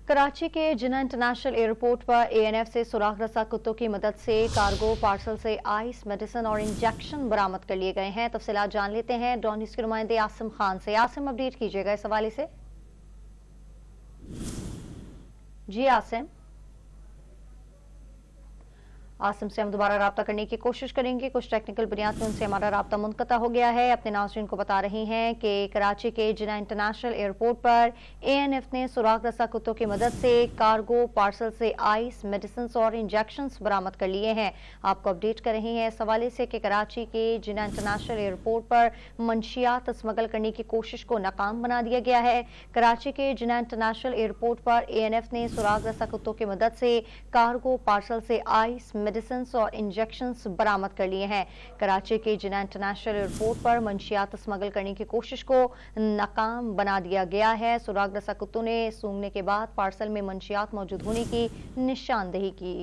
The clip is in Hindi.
कराची के जिन्ना इंटरनेशनल एयरपोर्ट पर एएनएफ से सुराग रसा कुत्तों की मदद से कार्गो पार्सल से आइस, मेडिसिन और इंजेक्शन बरामद कर लिए गए हैं। तफसीलात जान लेते हैं डॉन न्यूज़ के नुमाइंदे आसिम खान से। आसिम, अपडेट कीजिएगा इस हवाले से। जी आसिम से हम दोबारा रब्ता करने की कोशिश करेंगे। कुछ टेक्निकल बुनियाद से उनसे हमारा रब्ता मुनक़ता हो गया है। अपने नाज़रीन को बता रही हैं कि कराची के जिन्ना इंटरनेशनल एयरपोर्ट पर एएनएफ ने सुराग रसा कुत्तों की मदद से कार्गो पार्सल से आइस, मेडिसिन और इंजेक्शंस बरामद कर लिए हैं। आपको अपडेट कर रही हैं इस हवाले से कि कराची के जिन्ना इंटरनेशनल एयरपोर्ट पर मंशियात स्मगल करने की कोशिश को नाकाम बना दिया गया है। कराची के जिन्ना इंटरनेशनल एयरपोर्ट पर एएनएफ ने सुराग रसा कुत्तों की मदद से कार्गो पार्सल से आइस, मेडिसिन और इंजेक्शंस बरामद कर लिए हैं। कराची के जिन्ना इंटरनेशनल एयरपोर्ट पर मंशियात स्मगल करने की कोशिश को नाकाम बना दिया गया है। सुराग रसा कुत्तों ने सूंघने के बाद पार्सल में मंशियात मौजूद होने की निशानदेही की।